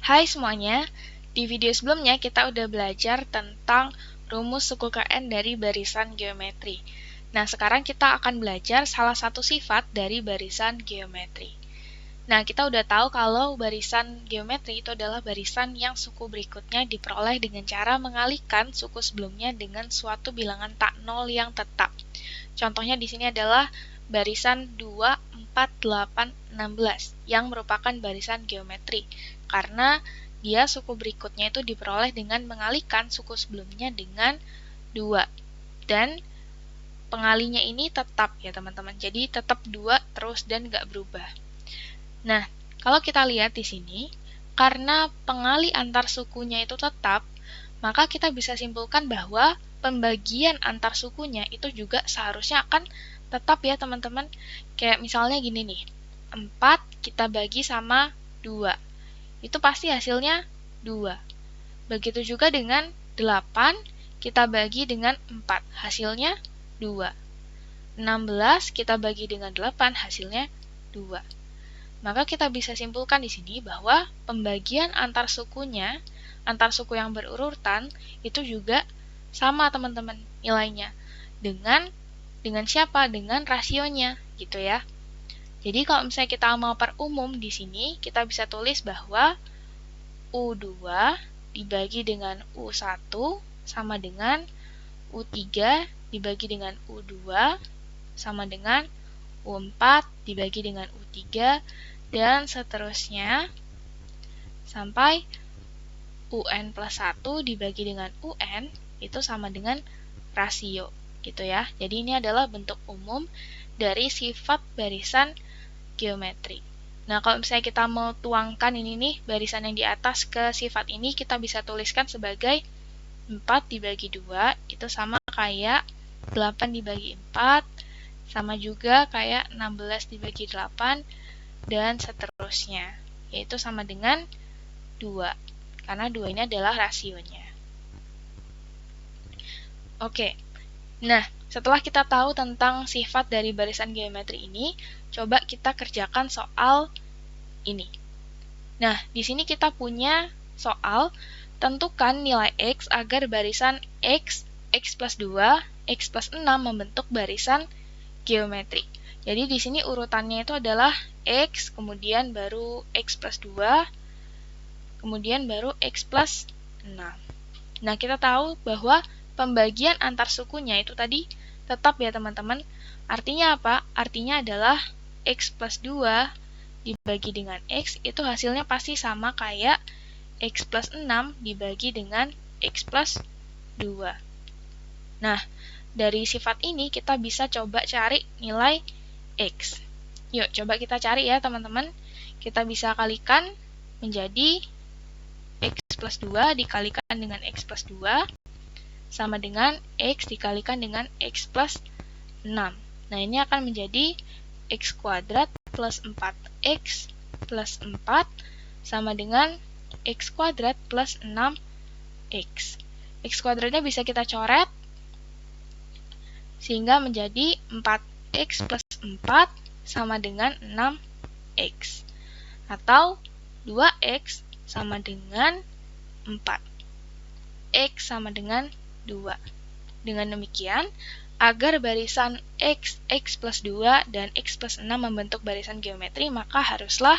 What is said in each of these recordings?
Hai semuanya, di video sebelumnya kita udah belajar tentang rumus suku KN dari barisan geometri. Nah, sekarang kita akan belajar salah satu sifat dari barisan geometri. Nah, kita udah tahu kalau barisan geometri itu adalah barisan yang suku berikutnya diperoleh dengan cara mengalihkan suku sebelumnya dengan suatu bilangan tak nol yang tetap. Contohnya di sini adalah barisan 2, 4, 8, 16 yang merupakan barisan geometri karena dia suku berikutnya itu diperoleh dengan mengalihkan suku sebelumnya dengan 2 dan pengalinya ini tetap ya teman-teman, jadi tetap 2 terus dan nggak berubah. Nah, kalau kita lihat di sini, karena pengali antar sukunya itu tetap, maka kita bisa simpulkan bahwa pembagian antar sukunya itu juga seharusnya akan tetap ya teman-teman. Kayak misalnya gini nih, 4 kita bagi sama 2. Itu pasti hasilnya 2. Begitu juga dengan 8 kita bagi dengan 4. Hasilnya 2. 16 kita bagi dengan 8. Hasilnya 2. Maka kita bisa simpulkan di sini bahwa pembagian antar sukunya, antar suku yang berurutan, itu juga sama teman-teman nilainya. Dengan siapa? Dengan rasionya, gitu ya. Jadi kalau misalnya kita mau perumum di sini, kita bisa tulis bahwa U2 dibagi dengan U1 sama dengan U3 dibagi dengan U2 sama dengan U4 dibagi dengan U3 dan seterusnya sampai UN plus 1 dibagi dengan UN itu sama dengan rasio gitu ya. Jadi ini adalah bentuk umum dari sifat barisan geometri. Nah, kalau misalnya kita mau tuangkan ini nih, barisan yang di atas ke sifat ini, kita bisa tuliskan sebagai 4 dibagi 2, itu sama kayak 8 dibagi 4, sama juga kayak 16 dibagi 8, dan seterusnya. Yaitu sama dengan 2, karena 2 ini adalah rasionya. Oke, nah setelah kita tahu tentang sifat dari barisan geometri ini, coba kita kerjakan soal ini. Nah, di sini kita punya soal tentukan nilai X agar barisan X, X plus 2, X plus 6 membentuk barisan geometri. Jadi di sini urutannya itu adalah X, kemudian baru X plus 2, kemudian baru X plus 6. Nah, kita tahu bahwa pembagian antar sukunya itu tadi tetap ya teman-teman. Artinya apa? Artinya adalah X plus 2 dibagi dengan X itu hasilnya pasti sama kayak X plus 6 dibagi dengan X plus 2. Nah, dari sifat ini kita bisa coba cari nilai X. Yuk, coba kita cari ya teman-teman. Kita bisa kalikan menjadi X plus 2 dikalikan dengan X plus 2 sama dengan X dikalikan dengan X plus 6. Nah, ini akan menjadi X kuadrat plus 4X plus 4 sama dengan X kuadrat plus 6X. X kuadratnya bisa kita coret sehingga menjadi 4X plus 4 sama dengan 6X. Atau 2X sama dengan 4. X sama dengan 2. Dengan demikian, agar barisan X, X plus 2, dan X plus 6 membentuk barisan geometri, maka haruslah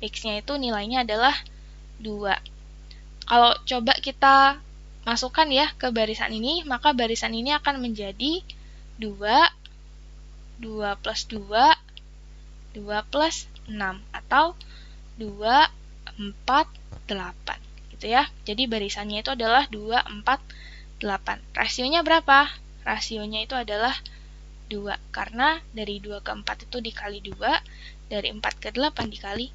X-nya itu nilainya adalah 2. Kalau coba kita masukkan ya ke barisan ini, maka barisan ini akan menjadi 2, 2 plus 2, 2 plus 6, atau 2, 4, 8. Gitu ya. Jadi barisannya itu adalah 2, 4, 8. Rasionya berapa? Rasionya itu adalah 2, karena dari 2 ke 4 itu dikali 2, dari 4 ke 8 dikali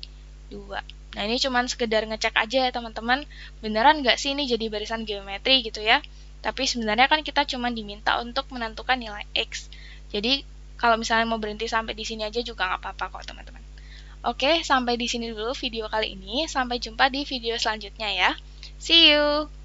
2. Nah, ini cuman sekedar ngecek aja ya teman-teman, beneran nggak sih ini jadi barisan geometri gitu ya. Tapi sebenarnya kan kita cuman diminta untuk menentukan nilai X. Jadi, kalau misalnya mau berhenti sampai di sini aja juga nggak apa-apa kok teman-teman. Oke, sampai di sini dulu video kali ini. Sampai jumpa di video selanjutnya ya. See you!